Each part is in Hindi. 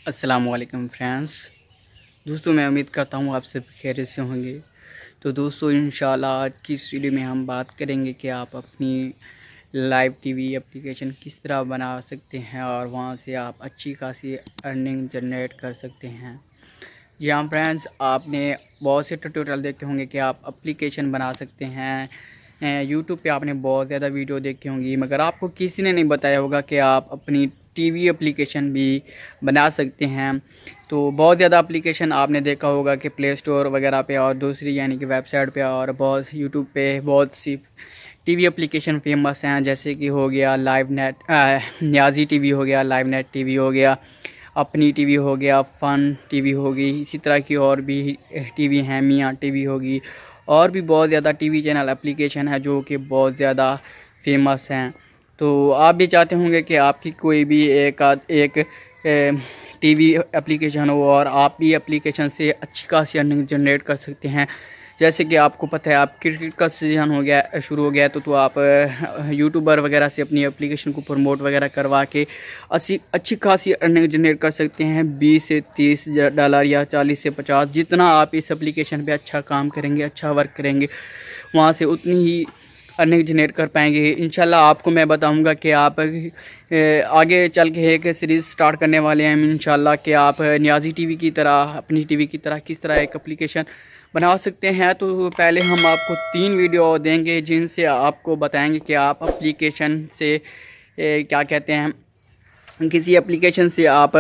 अस्सलाम वालेकुम फ्रेंड्स। दोस्तों, मैं उम्मीद करता हूँ आप सब खैरियत से होंगे। तो दोस्तों, इंशाल्लाह आज की इस वीडियो में हम बात करेंगे कि आप अपनी लाइव टीवी एप्लीकेशन किस तरह बना सकते हैं और वहाँ से आप अच्छी खासी अर्निंग जनरेट कर सकते हैं। जी हाँ फ्रेंड्स, आपने बहुत से ट्यूटोरियल देखे होंगे कि आप एप्लीकेशन बना सकते हैं। यूट्यूब पे आपने बहुत ज़्यादा वीडियो देखी होंगी, मगर आपको किसी ने नहीं बताया होगा कि आप अपनी टीवी एप्लीकेशन भी बना सकते हैं। तो बहुत ज़्यादा एप्लीकेशन आपने देखा होगा कि प्ले स्टोर वगैरह पे और दूसरी यानी कि वेबसाइट पे और बहुत यूट्यूब पे बहुत सी टीवी एप्लीकेशन फेमस हैं, जैसे कि हो गया लाइव नेट, न्याजी टीवी हो गया, लाइव नेट टीवी हो गया, अपनी टीवी हो गया, फ़न टीवी होगी, इसी तरह की और भी टीवी हैं, मियाँ टीवी होगी, और भी बहुत ज़्यादा टीवी चैनल एप्लीकेशन है जो कि बहुत ज़्यादा फेमस हैं। तो आप भी चाहते होंगे कि आपकी कोई भी एक टीवी एप्लीकेशन हो और आप भी एप्लीकेशन से अच्छी खासी अर्निंग जनरेट कर सकते हैं। जैसे कि आपको पता है, आप क्रिकेट का सीज़न हो गया शुरू हो गया तो आप यूट्यूबर वगैरह से अपनी एप्लीकेशन को प्रमोट वगैरह करवा के अच्छी खासी अर्निंग जनरेट कर सकते हैं। 20 से 30 डॉलर या 40 से 50, जितना आप इस एप्लीकेशन पे अच्छा काम करेंगे, अच्छा वर्क करेंगे, वहाँ से उतनी ही अर्निंग जनरेट कर पाएंगे। इंशाल्लाह आपको मैं बताऊंगा कि आप आगे चल के एक सीरीज़ स्टार्ट करने वाले हैं इंशाल्लाह कि आप न्याजी टीवी की तरह, अपनी टीवी की तरह किस तरह एक एप्लीकेशन बना सकते हैं। तो पहले हम आपको 3 वीडियो देंगे जिनसे आपको बताएंगे कि आप एप्लीकेशन से क्या कहते हैं, किसी एप्लीकेशन से आप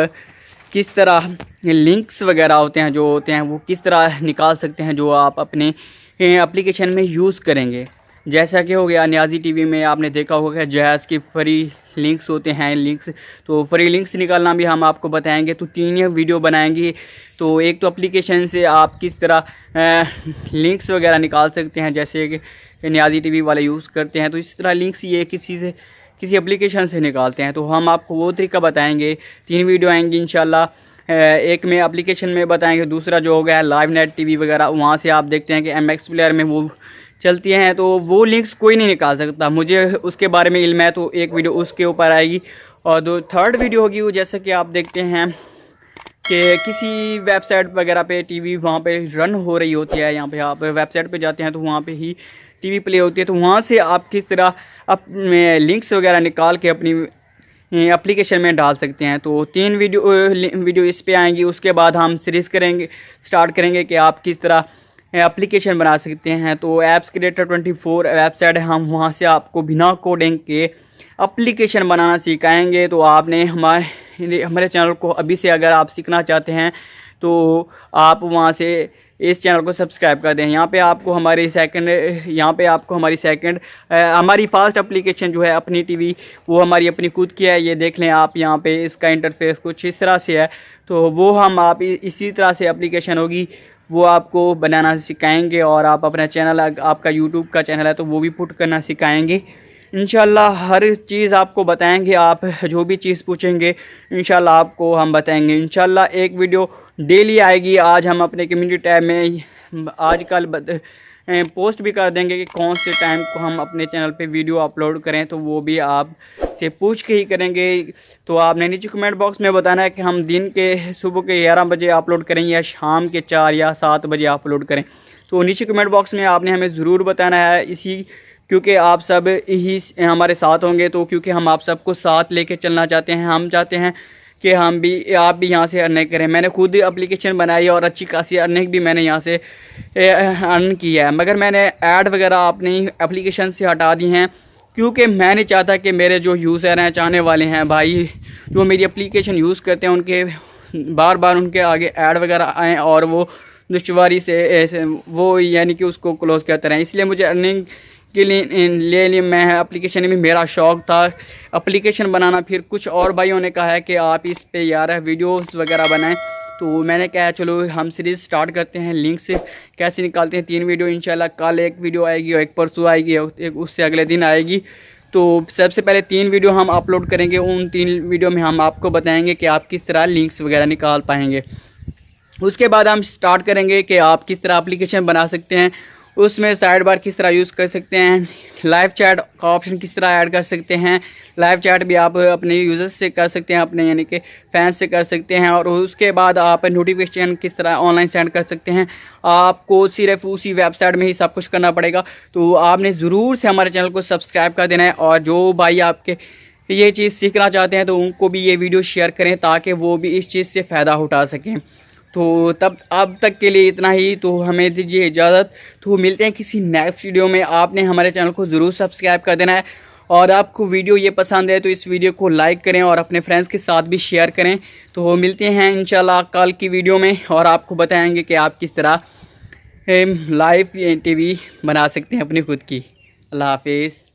किस तरह लिंक्स वगैरह होते हैं जो होते हैं वो किस तरह निकाल सकते हैं, जो आप अपने एप्लीकेशन में यूज़ करेंगे। जैसा कि हो गया न्याजी टीवी में आपने देखा होगा कि जहाज़ की फ्री लिंक्स होते हैं, लिंक्स तो फ्री लिंक्स निकालना भी हम आपको बताएंगे। तो 3 वीडियो बनाएंगे। तो एक तो एप्लीकेशन से आप किस तरह लिंक्स वगैरह निकाल सकते हैं, जैसे कि न्याजी टीवी वाले यूज़ करते हैं, तो इस तरह लिंक्स ये किसी एप्लीकेशन से निकालते हैं। तो हम आपको वो तरीका बताएंगे। 3 वीडियो आएंगी इंशाल्लाह। एक में एप्लीकेशन में बताएंगे, दूसरा जो हो गया लाइव नेट टीवी वगैरह, वहाँ से आप देखते हैं कि MX प्लेयर में वो चलती हैं, तो वो लिंक्स कोई नहीं निकाल सकता। मुझे उसके बारे में इल्म है, तो एक वीडियो उसके ऊपर आएगी। और थर्ड वीडियो होगी वो, जैसे कि आप देखते हैं कि किसी वेबसाइट वगैरह पे टीवी वहाँ पे रन हो रही होती है, यहाँ पे आप वेबसाइट पे जाते हैं तो वहाँ पे ही टीवी प्ले होती है, तो वहाँ से आप किस तरह लिंक्स वगैरह निकाल के अपनी एप्लीकेशन में डाल सकते हैं। तो 3 वीडियो इस पे आएंगी। उसके बाद हम सीरीज़ स्टार्ट करेंगे कि आप किस तरह एप्लीकेशन बना सकते हैं। तो ऐप्स क्रिएटर 24 वेबसाइट है, हम वहाँ से आपको बिना कोडिंग के एप्लीकेशन बनाना सिखाएंगे। तो आपने हमारे चैनल को अभी से अगर आप सीखना चाहते हैं तो आप वहाँ से इस चैनल को सब्सक्राइब कर दें। यहाँ पे आपको हमारी हमारी फास्ट एप्लीकेशन जो है अपनी टीवी, वो हमारी अपनी खुद की है। ये देख लें आप, यहाँ पे इसका इंटरफेस कुछ इस तरह से है। तो वो आप इसी तरह से एप्लीकेशन होगी, वो आपको बनाना सिखाएंगे। और आप अपना चैनल, आपका यूट्यूब का चैनल है तो वो भी पुट करना सिखाएंगे इंशाल्लाह। हर चीज़ आपको बताएंगे, आप जो भी चीज़ पूछेंगे इंशाल्लाह आपको हम बताएंगे। इंशाल्लाह एक वीडियो डेली आएगी। आज हम अपने कम्युनिटी टैब में आजकल पोस्ट भी कर देंगे कि कौन से टाइम को हम अपने चैनल पे वीडियो अपलोड करें, तो वो भी आप से पूछ के ही करेंगे। तो आपने नीचे कमेंट बॉक्स में बताना है कि हम दिन के सुबह के 11 बजे अपलोड करें या शाम के 4 या 7 बजे अपलोड करें। तो नीचे कमेंट बॉक्स में आपने हमें ज़रूर बताना है, क्योंकि आप सब ही हमारे साथ होंगे। तो क्योंकि हम आप सबको साथ लेके चलना चाहते हैं, हम चाहते हैं कि आप भी यहाँ से अर्निंग करें। मैंने खुद एप्लीकेशन बनाई और अच्छी खासी अर्निंग भी मैंने यहाँ से अर्न की है, मगर मैंने ऐड वगैरह अपनी एप्लीकेशन से हटा दी हैं, क्योंकि मैं नहीं चाहता कि मेरे जो यूज़र हैं, चाहने वाले हैं, भाई जो मेरी एप्लीकेशन यूज़ करते हैं, उनके बार बार उनके आगे ऐड वगैरह आएँ और वो दुश्वारी से वो यानी कि उसको क्लोज़ करते रहें। इसलिए मुझे अर्निंग के लिए मैं एप्लीकेशन में मेरा शौक़ था एप्लीकेशन बनाना। फिर कुछ और भाइयों ने कहा है कि आप इस पे यार वीडियोस वगैरह बनाएं, तो मैंने कहा चलो हम सीरीज़ स्टार्ट करते हैं। लिंक से कैसे निकालते हैं। 3 वीडियो इंशाल्लाह, कल एक वीडियो आएगी और एक परसों आएगी, एक उससे अगले दिन आएगी। तो सबसे पहले 3 वीडियो हम अपलोड करेंगे। उन 3 वीडियो में हम आपको बताएँगे कि आप किस तरह लिंक्स वगैरह निकाल पाएँगे। उसके बाद हम स्टार्ट करेंगे कि आप किस तरह एप्लीकेशन बना सकते हैं। उसमें साइड बार किस तरह यूज़ कर सकते हैं, लाइव चैट का ऑप्शन किस तरह ऐड कर सकते हैं। लाइव चैट भी आप अपने यूज़र्स से कर सकते हैं, अपने यानी कि फैंस से कर सकते हैं। और उसके बाद आप नोटिफिकेशन किस तरह ऑनलाइन सेंड कर सकते हैं। आपको सिर्फ उसी वेबसाइट में ही सब कुछ करना पड़ेगा। तो आपने ज़रूर से हमारे चैनल को सब्सक्राइब कर देना है। और जो भाई आपके ये चीज़ सीखना चाहते हैं तो उनको भी ये वीडियो शेयर करें ताकि वो भी इस चीज़ से फ़ायदा उठा सकें। तो तब अब तक के लिए इतना ही। तो हमें दीजिए इजाज़त। तो मिलते हैं किसी नेक्स्ट वीडियो में। आपने हमारे चैनल को ज़रूर सब्सक्राइब कर देना है। और आपको वीडियो ये पसंद है तो इस वीडियो को लाइक करें और अपने फ्रेंड्स के साथ भी शेयर करें। तो मिलते हैं इंशाल्लाह कल की वीडियो में और आपको बताएंगे कि आप किस तरह लाइव टीवी बना सकते हैं अपनी खुद की। अल्लाह हाफिज़।